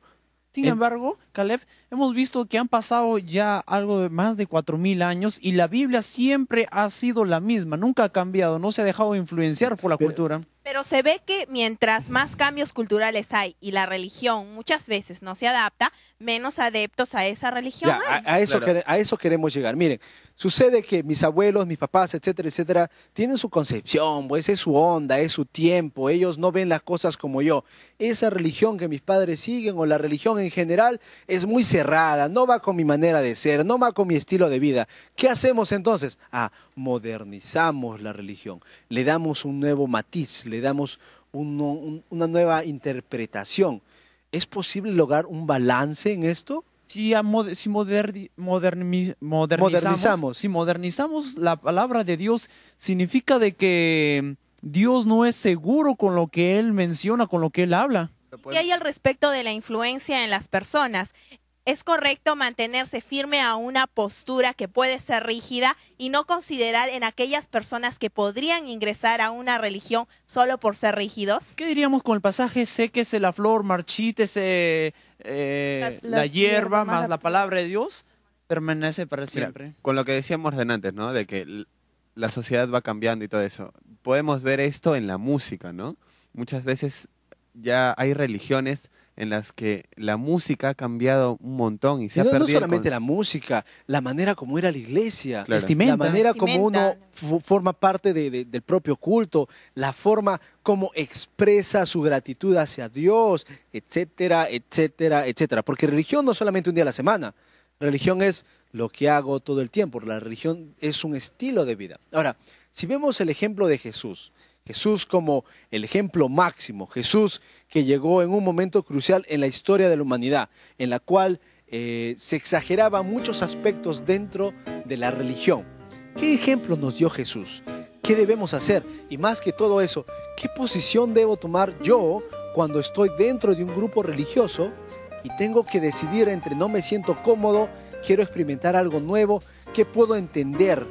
Sin embargo, Caleb, hemos visto que han pasado ya algo de más de 4000 años y la Biblia siempre ha sido la misma, nunca ha cambiado, no se ha dejado influenciar por la cultura. Pero se ve que mientras más cambios culturales hay y la religión muchas veces no se adapta, menos adeptos a esa religión Ya, hay. a eso queremos llegar. Miren, sucede que mis abuelos, mis papás, etcétera, etcétera, tienen su concepción, pues es su onda, es su tiempo, ellos no ven las cosas como yo. Esa religión que mis padres siguen o la religión en general es muy cerrada, no va con mi manera de ser, no va con mi estilo de vida. ¿Qué hacemos entonces? Modernizamos la religión, le damos un nuevo matiz, le damos una nueva interpretación. ¿Es posible lograr un balance en esto? Si modernizamos la palabra de Dios, significa de que Dios no es seguro con lo que Él menciona, con lo que Él habla. ¿Qué hay al respecto de la influencia en las personas? ¿Es correcto mantenerse firme a una postura que puede ser rígida y no considerar en aquellas personas que podrían ingresar a una religión solo por ser rígidos? ¿Qué diríamos con el pasaje? Séquese la flor, marchítese la hierba, más la palabra de Dios permanece para siempre. Mira, con lo que decíamos antes, ¿no? De que la sociedad va cambiando y todo eso. Podemos ver esto en la música, ¿no? Muchas veces ya hay religiones en las que la música ha cambiado un montón y se ha perdido. No solamente la música, la manera como era la iglesia, Claro. la manera como uno forma parte del propio culto, la forma como expresa su gratitud hacia Dios, etcétera, etcétera, etcétera. Porque religión no es solamente un día a la semana, religión es lo que hago todo el tiempo, la religión es un estilo de vida. Ahora, si vemos el ejemplo de Jesús como el ejemplo máximo, Jesús que llegó en un momento crucial en la historia de la humanidad, en la cual se exageraban muchos aspectos dentro de la religión. ¿Qué ejemplo nos dio Jesús? ¿Qué debemos hacer? Y más que todo eso, ¿qué posición debo tomar yo cuando estoy dentro de un grupo religioso y tengo que decidir entre no me siento cómodo, quiero experimentar algo nuevo, qué puedo entender?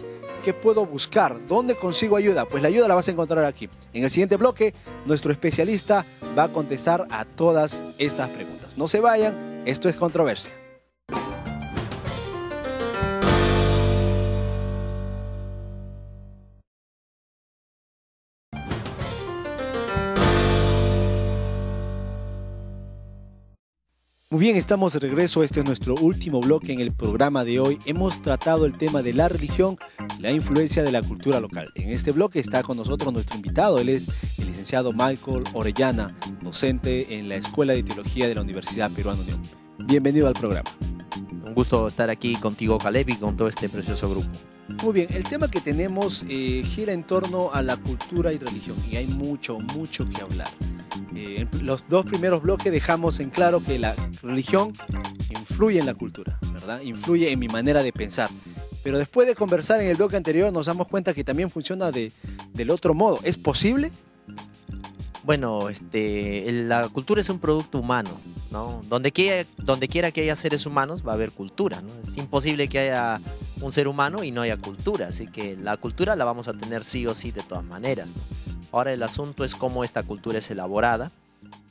¿Qué puedo buscar? ¿Dónde consigo ayuda? Pues la ayuda la vas a encontrar aquí. En el siguiente bloque, nuestro especialista va a contestar a todas estas preguntas. No se vayan, esto es Controversia. Muy bien, estamos de regreso. Este es nuestro último bloque en el programa de hoy. Hemos tratado el tema de la religión y la influencia de la cultura local. En este bloque está con nosotros nuestro invitado. Él es el licenciado Michael Orellana, docente en la Escuela de Teología de la Universidad Peruana Unión. Bienvenido al programa. Un gusto estar aquí contigo, Caleb, y con todo este precioso grupo. Muy bien, el tema que tenemos gira en torno a la cultura y religión y hay mucho que hablar. En los dos primeros bloques dejamos en claro que la religión influye en la cultura, ¿verdad? Influye en mi manera de pensar. Pero después de conversar en el bloque anterior nos damos cuenta que también funciona del otro modo. ¿Es posible? Bueno, la cultura es un producto humano, ¿no? Donde quiera que haya seres humanos va a haber cultura, ¿no? Es imposible que haya un ser humano y no haya cultura, así que la cultura la vamos a tener sí o sí de todas maneras, ¿no? Ahora el asunto es cómo esta cultura es elaborada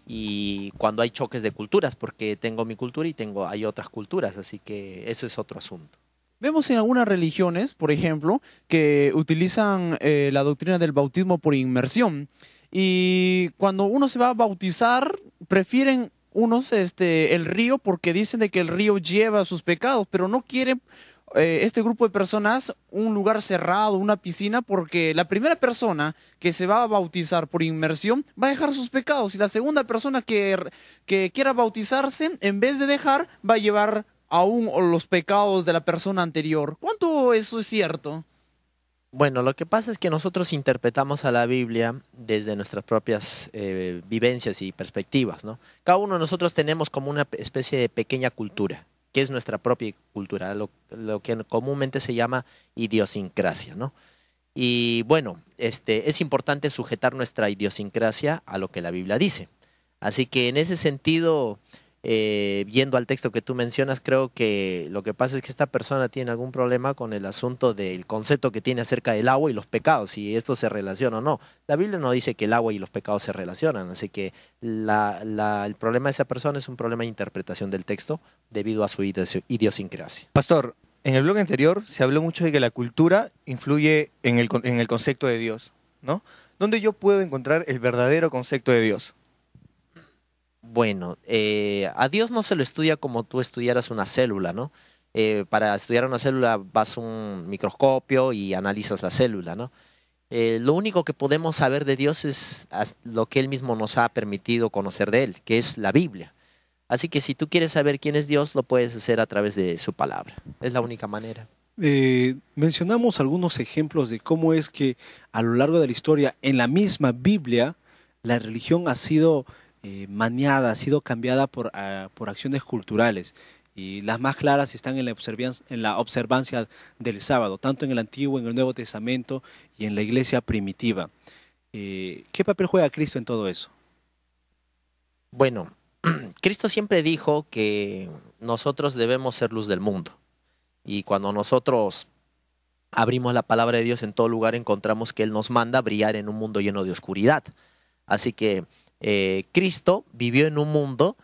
y cuando hay choques de culturas, porque tengo mi cultura y hay otras culturas, así que eso es otro asunto. Vemos en algunas religiones, por ejemplo, que utilizan la doctrina del bautismo por inmersión. Y cuando uno se va a bautizar, prefieren unos el río porque dicen de que el río lleva sus pecados, pero no quieren este grupo de personas un lugar cerrado, una piscina, porque la primera persona que se va a bautizar por inmersión va a dejar sus pecados y la segunda persona que quiera bautizarse, en vez de dejar, va a llevar aún los pecados de la persona anterior. ¿Cuánto eso es cierto? Bueno, lo que pasa es que nosotros interpretamos a la Biblia desde nuestras propias vivencias y perspectivas, ¿no? Cada uno de nosotros tenemos como una especie de pequeña cultura, que es nuestra propia cultura, lo que comúnmente se llama idiosincrasia, ¿no? Y bueno, es importante sujetar nuestra idiosincrasia a lo que la Biblia dice. Así que en ese sentido, viendo al texto que tú mencionas, creo que lo que pasa es que esta persona tiene algún problema con el asunto del concepto que tiene acerca del agua y los pecados, si esto se relaciona o no. La Biblia no dice que el agua y los pecados se relacionan, así que el problema de esa persona es un problema de interpretación del texto debido a su idiosincrasia. Pastor, en el bloque anterior se habló mucho de que la cultura influye en el concepto de Dios. ¿no? ¿Dónde yo puedo encontrar el verdadero concepto de Dios? Bueno, a Dios no se lo estudia como tú estudiaras una célula, ¿no? Para estudiar una célula vas a un microscopio y analizas la célula, ¿no? Lo único que podemos saber de Dios es lo que Él mismo nos ha permitido conocer de Él, que es la Biblia. Así que si tú quieres saber quién es Dios, lo puedes hacer a través de su palabra. Es la única manera. Mencionamos algunos ejemplos de cómo es que a lo largo de la historia, en la misma Biblia, la religión ha sido maniada, ha sido cambiada por acciones culturales. Y las más claras están en la observancia del sábado, tanto en el Antiguo, en el Nuevo Testamento y en la iglesia primitiva. ¿Qué papel juega Cristo en todo eso? Bueno, Cristo siempre dijo que nosotros debemos ser luz del mundo. Y cuando nosotros abrimos la palabra de Dios en todo lugar, encontramos que Él nos manda a brillar en un mundo lleno de oscuridad. Así que Cristo vivió en un mundo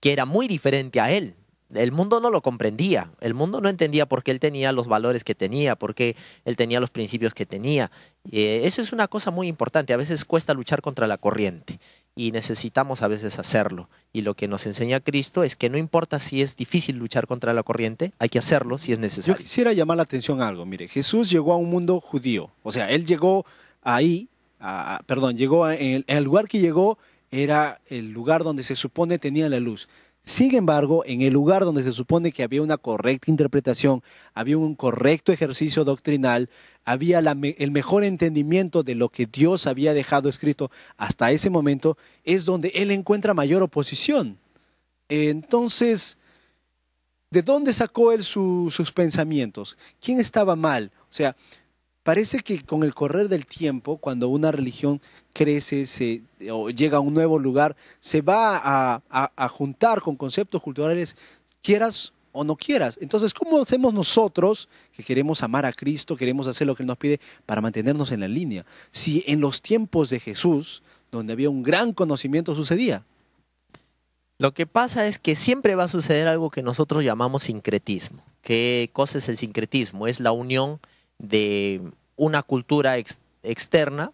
que era muy diferente a Él. El mundo no lo comprendía, el mundo no entendía por qué Él tenía los valores que tenía, por qué Él tenía los principios que tenía. Eso es una cosa muy importante, a veces cuesta luchar contra la corriente y necesitamos a veces hacerlo. Y lo que nos enseña Cristo es que no importa si es difícil luchar contra la corriente, hay que hacerlo si es necesario. Yo quisiera llamar la atención a algo. Mire, Jesús llegó a un mundo judío, o sea, Él llegó ahí, llegó en el lugar que llegó era el lugar donde se supone tenía la luz. Sin embargo, en el lugar donde se supone que había una correcta interpretación, había un correcto ejercicio doctrinal, había el mejor entendimiento de lo que Dios había dejado escrito hasta ese momento, es donde Él encuentra mayor oposición. Entonces, ¿de dónde sacó Él sus pensamientos? ¿Quién estaba mal? O sea, parece que con el correr del tiempo, cuando una religión crece o llega a un nuevo lugar, se va a juntar con conceptos culturales, quieras o no quieras. Entonces, ¿cómo hacemos nosotros, que queremos amar a Cristo, queremos hacer lo que Él nos pide para mantenernos en la línea? Si en los tiempos de Jesús, donde había un gran conocimiento, sucedía. Lo que pasa es que siempre va a suceder algo que nosotros llamamos sincretismo. ¿Qué cosa es el sincretismo? Es la unión de una cultura externa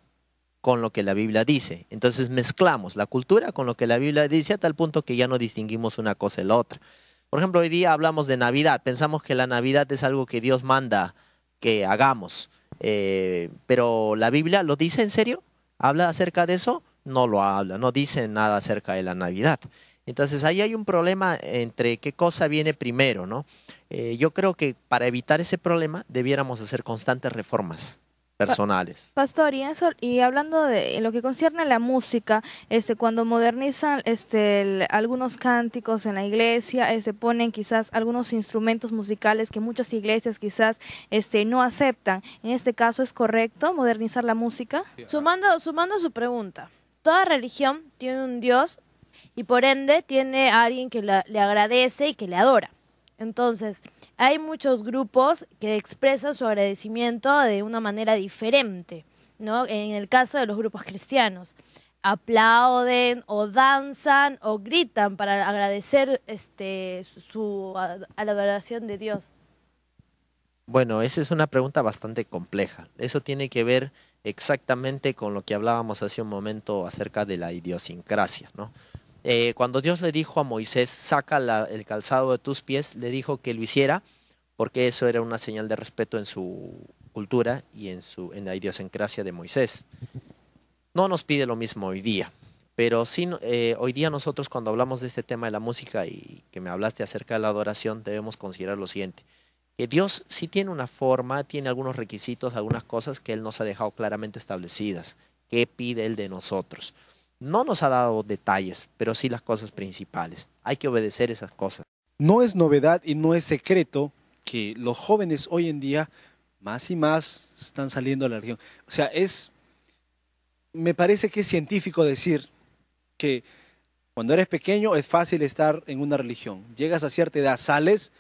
con lo que la Biblia dice. Entonces mezclamos la cultura con lo que la Biblia dice a tal punto que ya no distinguimos una cosa de la otra. Por ejemplo, hoy día hablamos de Navidad. Pensamos que la Navidad es algo que Dios manda que hagamos. Pero ¿la Biblia lo dice en serio? ¿Habla acerca de eso? No lo habla, no dice nada acerca de la Navidad. Entonces ahí hay un problema entre qué cosa viene primero, ¿no? Yo creo que para evitar ese problema debiéramos hacer constantes reformas personales. Pastor, y hablando de lo que concierne a la música, cuando modernizan algunos cánticos en la iglesia, se ponen quizás algunos instrumentos musicales que muchas iglesias quizás no aceptan. En este caso, ¿es correcto modernizar la música? Sumando a su pregunta, toda religión tiene un Dios y por ende tiene a alguien que le agradece y que le adora. Entonces, hay muchos grupos que expresan su agradecimiento de una manera diferente, ¿no? En el caso de los grupos cristianos, aplauden o danzan o gritan para agradecer a la adoración de Dios. Bueno, esa es una pregunta bastante compleja. Eso tiene que ver exactamente con lo que hablábamos hace un momento acerca de la idiosincrasia, ¿no? Cuando Dios le dijo a Moisés, saca el calzado de tus pies, le dijo que lo hiciera porque eso era una señal de respeto en su cultura y en la idiosincrasia de Moisés. No nos pide lo mismo hoy día, pero sí, hoy día nosotros cuando hablamos de este tema de la música y que me hablaste acerca de la adoración, debemos considerar lo siguiente, que Dios sí tiene una forma, tiene algunos requisitos, algunas cosas que Él nos ha dejado claramente establecidas. ¿Qué pide Él de nosotros? No nos ha dado detalles, pero sí las cosas principales. Hay que obedecer esas cosas. No es novedad y no es secreto que los jóvenes hoy en día más y más están saliendo de la religión. O sea, me parece que es científico decir que cuando eres pequeño es fácil estar en una religión. Llegas a cierta edad, sales,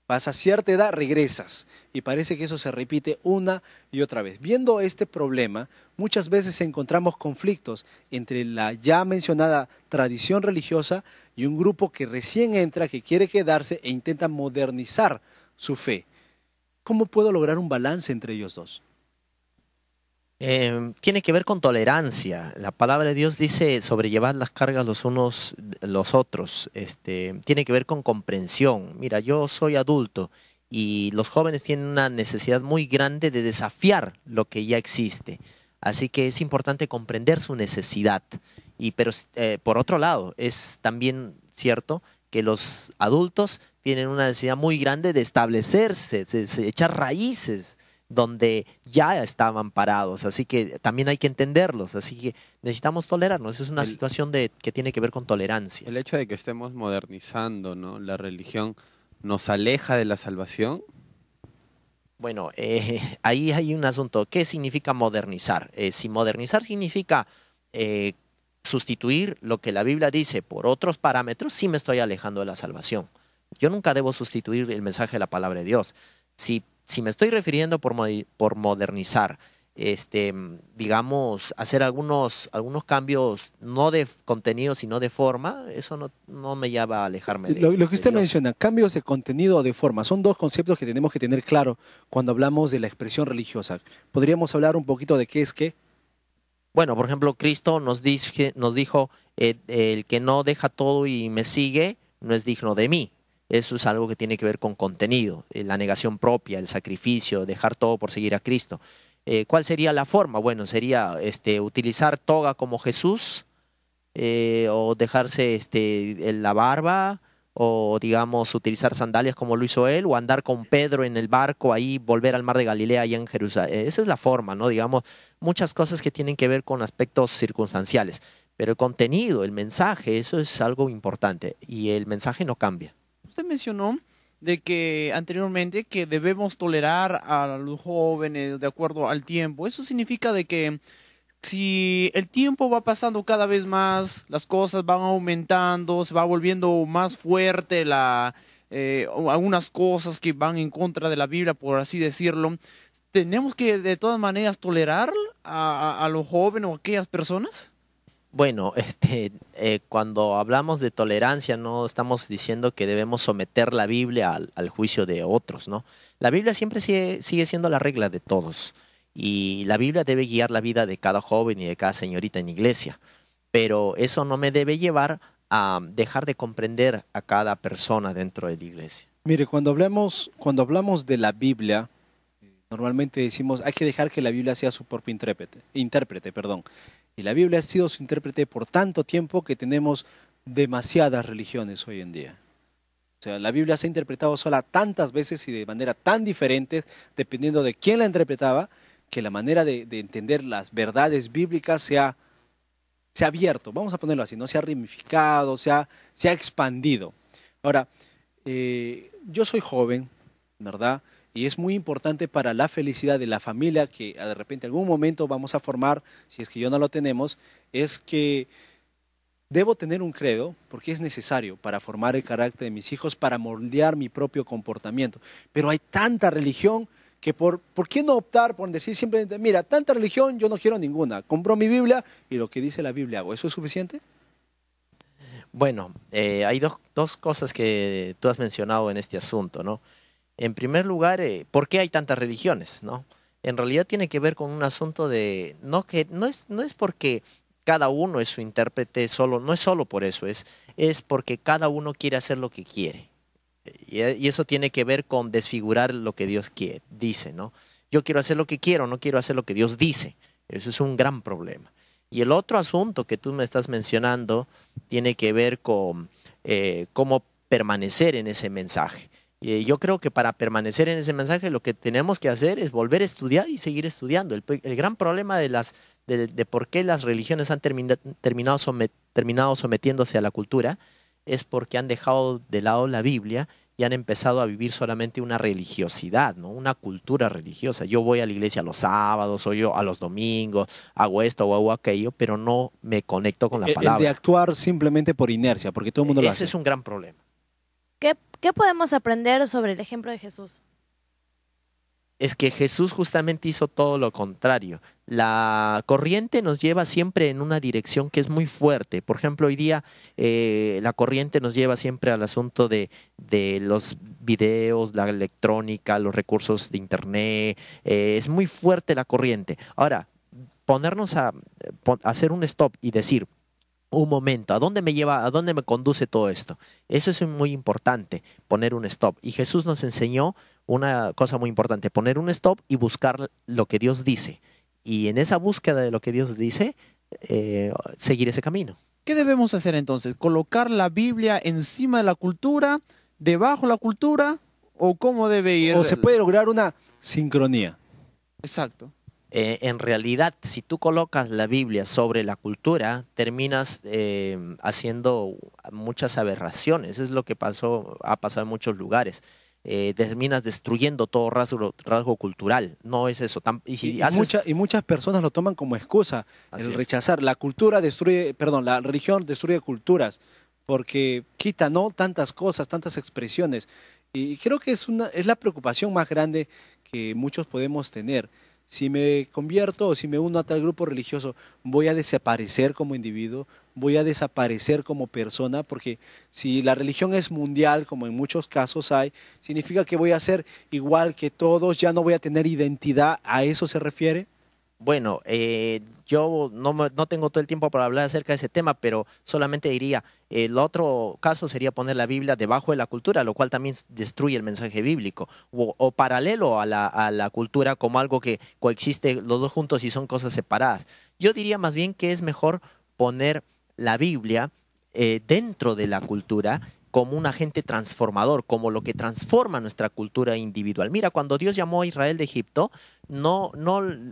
vas a cierta edad, regresas. Y parece que eso se repite una y otra vez. Viendo este problema, muchas veces encontramos conflictos entre la ya mencionada tradición religiosa y un grupo que recién entra, que quiere quedarse e intenta modernizar su fe. ¿Cómo puedo lograr un balance entre ellos dos? Tiene que ver con tolerancia. La palabra de Dios dice sobrellevar las cargas los unos los otros. Tiene que ver con comprensión. Mira, yo soy adulto y los jóvenes tienen una necesidad muy grande de desafiar lo que ya existe. Así que es importante comprender su necesidad. Pero por otro lado, es también cierto que los adultos tienen una necesidad muy grande de establecerse, de echar raíces donde ya estaban parados, así que también hay que entenderlos, así que necesitamos tolerarnos, es una situación que tiene que ver con tolerancia. El hecho de que estemos modernizando, ¿no?, la religión, ¿nos aleja de la salvación? Bueno, ahí hay un asunto. ¿Qué significa modernizar? Si modernizar significa sustituir lo que la Biblia dice por otros parámetros, sí me estoy alejando de la salvación. Yo nunca debo sustituir el mensaje de la palabra de Dios. Si me estoy refiriendo por modernizar, digamos, hacer algunos cambios no de contenido, sino de forma, eso no me lleva a alejarme de Lo que usted Dios. menciona, cambios de contenido o de forma, son dos conceptos que tenemos que tener claro cuando hablamos de la expresión religiosa. ¿Podríamos hablar un poquito de qué es qué? Bueno, por ejemplo, Cristo nos dijo, el que no deja todo y me sigue, no es digno de mí. Eso es algo que tiene que ver con contenido, la negación propia, el sacrificio, dejar todo por seguir a Cristo. ¿Cuál sería la forma? Bueno, sería utilizar toga como Jesús, o dejarse la barba, o digamos utilizar sandalias como lo hizo él, o andar con Pedro en el barco ahí, volver al mar de Galilea allá en Jerusalén. Esa es la forma, ¿no? Digamos, muchas cosas que tienen que ver con aspectos circunstanciales. Pero el contenido, el mensaje, eso es algo importante y el mensaje no cambia. Usted mencionó de que anteriormente que debemos tolerar a los jóvenes de acuerdo al tiempo. Eso significa de que si el tiempo va pasando cada vez más, las cosas van aumentando, se va volviendo más fuerte algunas cosas que van en contra de la Biblia, por así decirlo, ¿tenemos que de todas maneras tolerar a los jóvenes o a aquellas personas? Bueno, cuando hablamos de tolerancia no estamos diciendo que debemos someter la Biblia al juicio de otros, ¿no? La Biblia siempre sigue siendo la regla de todos y la Biblia debe guiar la vida de cada joven y de cada señorita en iglesia, pero eso no me debe llevar a dejar de comprender a cada persona dentro de la iglesia. Mire, cuando hablamos de la Biblia, normalmente decimos hay que dejar que la Biblia sea su propio intérprete. Y la Biblia ha sido su intérprete por tanto tiempo que tenemos demasiadas religiones hoy en día. O sea, la Biblia se ha interpretado sola tantas veces y de manera tan diferente, dependiendo de quién la interpretaba, que la manera de entender las verdades bíblicas se ha abierto, vamos a ponerlo así, no se ha ramificado, se ha expandido. Ahora, yo soy joven, ¿verdad? Y es muy importante para la felicidad de la familia que de repente en algún momento vamos a formar, si es que ya no lo tenemos, es que debo tener un credo porque es necesario para formar el carácter de mis hijos, para moldear mi propio comportamiento. Pero hay tanta religión que ¿por qué no optar por decir simplemente, mira, tanta religión, yo no quiero ninguna, compro mi Biblia y lo que dice la Biblia hago? ¿Eso es suficiente? Bueno, hay dos cosas que tú has mencionado en este asunto, ¿no? En primer lugar, ¿por qué hay tantas religiones, no? En realidad tiene que ver con un asunto de no es porque cada uno es su intérprete solo, no es solo por eso, es porque cada uno quiere hacer lo que quiere. Y eso tiene que ver con desfigurar lo que Dios dice, ¿no? Yo quiero hacer lo que quiero, no quiero hacer lo que Dios dice. Eso es un gran problema. Y el otro asunto que tú me estás mencionando tiene que ver con cómo permanecer en ese mensaje. Yo creo que para permanecer en ese mensaje lo que tenemos que hacer es volver a estudiar y seguir estudiando. El gran problema de por qué las religiones han terminado sometiéndose a la cultura es porque han dejado de lado la Biblia y han empezado a vivir solamente una religiosidad, ¿no? Una cultura religiosa. Yo voy a la iglesia los sábados o yo a los domingos, hago esto o hago aquello, pero no me conecto con la palabra. El de actuar simplemente por inercia, porque todo el mundo lo hace. Ese es un gran problema. ¿Qué podemos aprender sobre el ejemplo de Jesús? Es que Jesús justamente hizo todo lo contrario. La corriente nos lleva siempre en una dirección que es muy fuerte. Por ejemplo, hoy día la corriente nos lleva siempre al asunto de los videos, la electrónica, los recursos de internet. Es muy fuerte la corriente. Ahora, ponernos a hacer un stop y decir, un momento, ¿a dónde me lleva, a dónde me conduce todo esto? Eso es muy importante, poner un stop. Y Jesús nos enseñó una cosa muy importante, poner un stop y buscar lo que Dios dice. Y en esa búsqueda de lo que Dios dice, seguir ese camino. ¿Qué debemos hacer entonces? ¿Colocar la Biblia encima de la cultura, debajo de la cultura? ¿O cómo debe ir? ¿O se puede lograr una sincronía? Exacto. En realidad, si tú colocas la Biblia sobre la cultura, terminas haciendo muchas aberraciones. Es lo que ha pasado en muchos lugares. Terminas destruyendo todo rasgo cultural. No es eso. Y muchas personas lo toman como excusa, el rechazar. La cultura destruye, perdón, la religión destruye culturas, porque quita, ¿no?, tantas cosas, tantas expresiones. Y creo que es la preocupación más grande que muchos podemos tener. Si me convierto o si me uno a tal grupo religioso, voy a desaparecer como individuo, voy a desaparecer como persona, porque si la religión es mundial, como en muchos casos hay, significa que voy a ser igual que todos, ya no voy a tener identidad. ¿A eso se refiere? Bueno, yo no tengo todo el tiempo para hablar acerca de ese tema, pero solamente diría, el otro caso sería poner la Biblia debajo de la cultura, lo cual también destruye el mensaje bíblico, o paralelo a la cultura como algo que coexiste los dos juntos y son cosas separadas. Yo diría más bien que es mejor poner la Biblia dentro de la cultura como un agente transformador, como lo que transforma nuestra cultura individual. Mira, cuando Dios llamó a Israel de Egipto,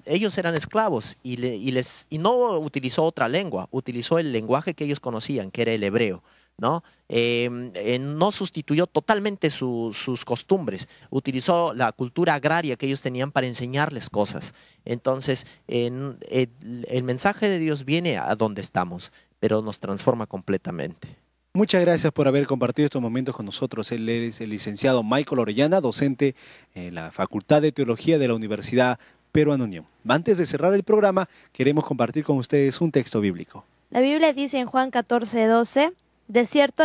ellos eran esclavos y no utilizó otra lengua, utilizó el lenguaje que ellos conocían, que era el hebreo, ¿no? No sustituyó totalmente sus costumbres, utilizó la cultura agraria que ellos tenían para enseñarles cosas. Entonces, el mensaje de Dios viene a donde estamos, pero nos transforma completamente. Muchas gracias por haber compartido estos momentos con nosotros. Él es el licenciado Michael Orellana, docente en la Facultad de Teología de la Universidad Peruana Unión. Antes de cerrar el programa, queremos compartir con ustedes un texto bíblico. La Biblia dice en Juan 14:12, de cierto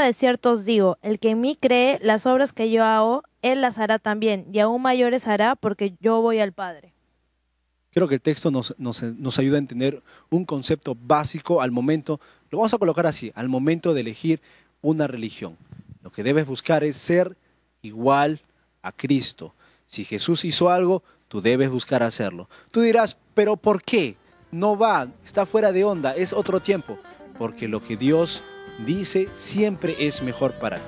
os digo, el que en mí cree, las obras que yo hago, él las hará también, y aún mayores hará, porque yo voy al Padre. Creo que el texto nos ayuda a entender un concepto básico al momento, lo vamos a colocar así, al momento de elegir una religión. Lo que debes buscar es ser igual a Cristo. Si Jesús hizo algo, tú debes buscar hacerlo. Tú dirás, ¿pero por qué? No va, está fuera de onda, es otro tiempo. Porque lo que Dios dice siempre es mejor para ti.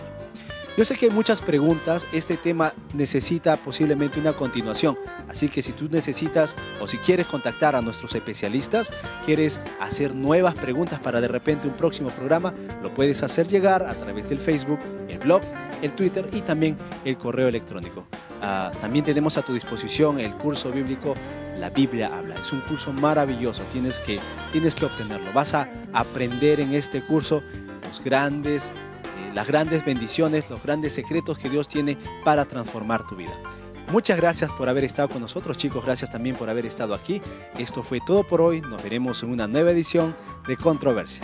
Yo sé que hay muchas preguntas, este tema necesita posiblemente una continuación, así que si tú necesitas o si quieres contactar a nuestros especialistas, quieres hacer nuevas preguntas para de repente un próximo programa, lo puedes hacer llegar a través del Facebook, el blog, el Twitter y también el correo electrónico. También tenemos a tu disposición el curso bíblico La Biblia Habla. Es un curso maravilloso, tienes que obtenerlo. Vas a aprender en este curso las grandes bendiciones, los grandes secretos que Dios tiene para transformar tu vida. Muchas gracias por haber estado con nosotros, chicos. Gracias también por haber estado aquí. Esto fue todo por hoy. Nos veremos en una nueva edición de Controversia.